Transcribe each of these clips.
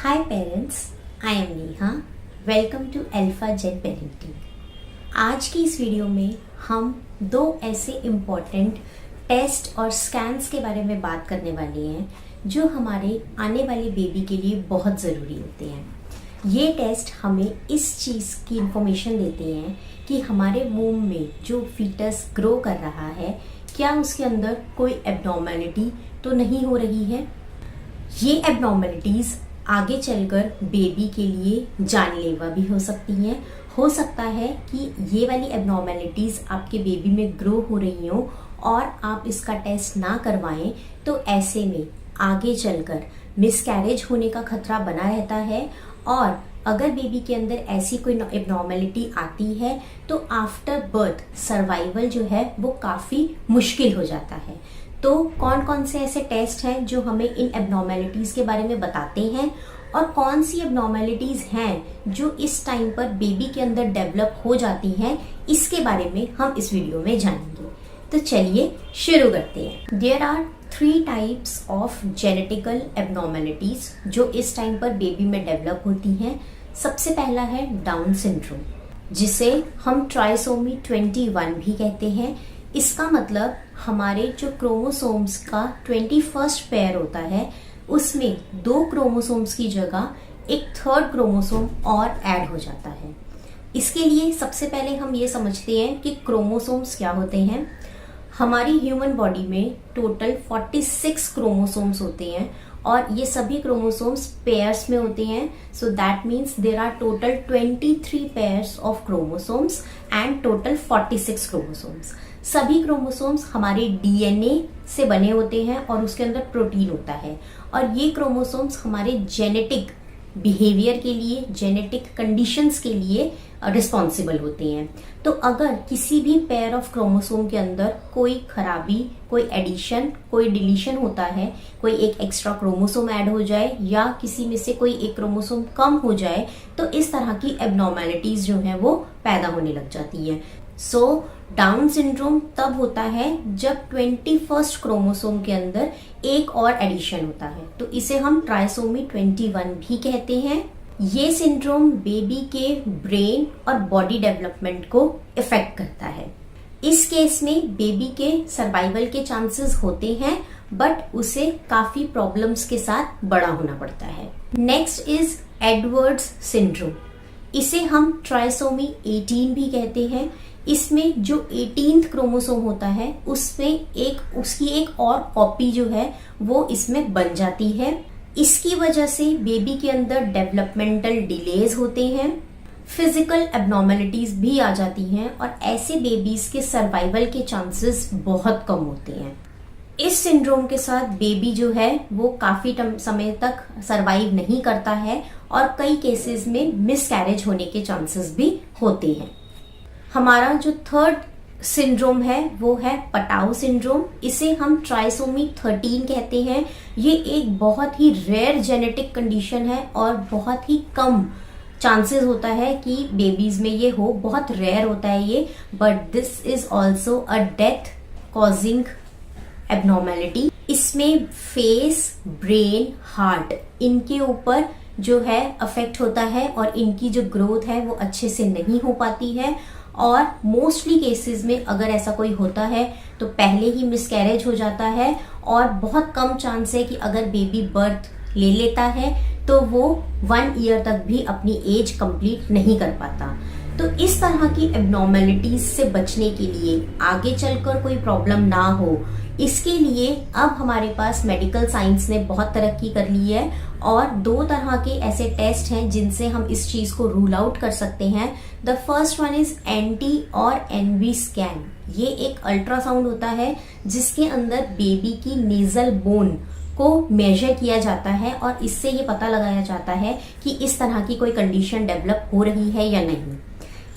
Hi parents, I am Neha. Welcome to alpha Z parenting. आज की इस वीडियो में हम दो ऐसे इम्पॉर्टेंट टेस्ट और स्कैन्स के बारे में बात करने वाले हैं जो हमारे आने वाले बेबी के लिए बहुत ज़रूरी होते हैं. ये टेस्ट हमें इस चीज़ की इंफॉर्मेशन देते हैं कि हमारे वूम में जो फीटस ग्रो कर रहा है क्या उसके अंदर कोई एब्नॉर्मेलिटी तो नहीं हो रही है. ये एब्नॉर्मेलिटीज़ आगे चलकर बेबी के लिए जानलेवा भी हो सकती हैं. हो सकता है कि ये वाली एब्नॉर्मेलिटीज़ आपके बेबी में ग्रो हो रही हों और आप इसका टेस्ट ना करवाएं तो ऐसे में आगे चलकर मिसकैरेज होने का खतरा बना रहता है. और अगर बेबी के अंदर ऐसी कोई एब्नॉर्मेलिटी आती है तो आफ्टर बर्थ सर्वाइवल जो है वो काफ़ी मुश्किल हो जाता है. तो कौन कौन से ऐसे टेस्ट हैं जो हमें इन एब्नॉर्मेलिटीज़ के बारे में बताते हैं और कौन सी एब्नॉर्मेलिटीज़ हैं जो इस टाइम पर बेबी के अंदर डेवलप हो जाती हैं, इसके बारे में हम इस वीडियो में जानेंगे. तो चलिए शुरू करते हैं. There are 3 types of genetical abnormalities जो इस टाइम पर बेबी में डेवलप होती हैं. सबसे पहला है डाउन सिंड्रोम, जिसे हम ट्राइसोमी 21 भी कहते हैं. इसका मतलब हमारे जो क्रोमोसोम्स का 21st पेयर होता है उसमें 2 क्रोमोसोम्स की जगह एक 3rd क्रोमोसोम और ऐड हो जाता है. इसके लिए सबसे पहले हम ये समझते हैं कि क्रोमोसोम्स क्या होते हैं. हमारी ह्यूमन बॉडी में टोटल 46 क्रोमोसोम्स होते हैं और ये सभी क्रोमोसोम्स पेयर्स में होते हैं. So that means there are total 23 pairs of chromosomes and total 46 chromosomes. सभी क्रोमोसोम्स हमारे डीएनए से बने होते हैं और उसके अंदर प्रोटीन होता है और ये क्रोमोसोम्स हमारे जेनेटिक बिहेवियर के लिए, जेनेटिक कंडीशंस के लिए रिस्पॉन्सिबल होते हैं. तो अगर किसी भी पेयर ऑफ क्रोमोसोम के अंदर कोई खराबी, कोई एडिशन, कोई डिलीशन होता है, कोई एक एक्स्ट्रा क्रोमोसोम ऐड हो जाए या किसी में से कोई एक क्रोमोसोम कम हो जाए तो इस तरह की एब्नॉर्मेलिटीज जो है वो पैदा होने लग जाती है. सो डाउन सिंड्रोम तब होता है जब 21st क्रोमोसोम के अंदर एक और एडिशन होता है, तो इसे हम ट्राइसोमी 21 भी कहते हैं. ये सिंड्रोम बेबी के ब्रेन और बॉडी डेवलपमेंट को इफेक्ट करता है. इस केस में बेबी के सर्वाइवल के चांसेस होते हैं बट उसे काफी प्रॉब्लम्स के साथ बड़ा होना पड़ता है. Next is Edwards syndrome. इसे हम ट्राइसोमी 18 भी कहते हैं. इसमें जो 18th क्रोमोसोम होता है उसमें उसकी एक और कॉपी जो है वो इसमें बन जाती है. इसकी वजह से बेबी के अंदर डेवलपमेंटल डिलेज होते हैं, फिजिकल एब्नॉर्मेलिटीज भी आ जाती हैं और ऐसे बेबीज के सर्वाइवल के चांसेस बहुत कम होते हैं. इस सिंड्रोम के साथ बेबी जो है वो काफी समय तक सरवाइव नहीं करता है और कई केसेस में मिसकैरेज होने के चांसेस भी होते हैं. हमारा जो 3rd सिंड्रोम है वो है पटाउ सिंड्रोम. इसे हम ट्राइसोमी 13 कहते हैं. ये एक बहुत ही रेयर जेनेटिक कंडीशन है और बहुत ही कम चांसेस होता है कि बेबीज में ये हो. बहुत रेयर होता है ये, but this is also a death causing abnormality. इसमें फेस, ब्रेन, हार्ट इनके ऊपर जो है अफेक्ट होता है और इनकी जो ग्रोथ है वो अच्छे से नहीं हो पाती है. और मोस्टली केसेस में अगर ऐसा कोई होता है तो पहले ही मिसकैरेज हो जाता है और बहुत कम चांस है कि अगर बेबी बर्थ ले लेता है तो वो 1 ईयर तक भी अपनी एज कंप्लीट नहीं कर पाता. तो इस तरह की एब्नॉर्मेलिटीज से बचने के लिए, आगे चलकर कोई प्रॉब्लम ना हो, इसके लिए अब हमारे पास मेडिकल साइंस ने बहुत तरक्की कर ली है और 2 तरह के ऐसे टेस्ट हैं जिनसे हम इस चीज को रूल आउट कर सकते हैं. The first one is NT और एनवी स्कैन. ये एक अल्ट्रासाउंड होता है जिसके अंदर बेबी की नेजल बोन को मेजर किया जाता है और इससे ये पता लगाया जाता है कि इस तरह की कोई कंडीशन डेवलप हो रही है या नहीं.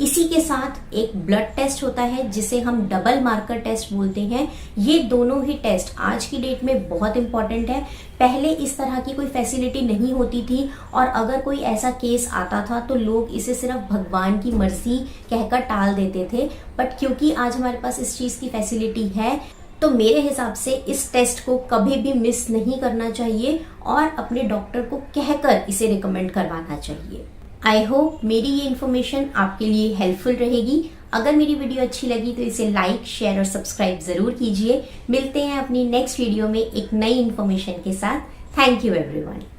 इसी के साथ एक ब्लड टेस्ट होता है जिसे हम डबल मार्कर टेस्ट बोलते हैं. ये दोनों ही टेस्ट आज की डेट में बहुत इंपॉर्टेंट है. पहले इस तरह की कोई फैसिलिटी नहीं होती थी और अगर कोई ऐसा केस आता था तो लोग इसे सिर्फ भगवान की मर्जी कहकर टाल देते थे. बट क्योंकि आज हमारे पास इस चीज की फैसिलिटी है तो मेरे हिसाब से इस टेस्ट को कभी भी मिस नहीं करना चाहिए और अपने डॉक्टर को कहकर इसे रिकमेंड करवाना चाहिए। आई होप मेरी ये इन्फॉर्मेशन आपके लिए हेल्पफुल रहेगी। अगर मेरी वीडियो अच्छी लगी तो इसे लाइक, शेयर और सब्सक्राइब जरूर कीजिए। मिलते हैं अपनी नेक्स्ट वीडियो में एक नई इन्फॉर्मेशन के साथ। Thank you everyone.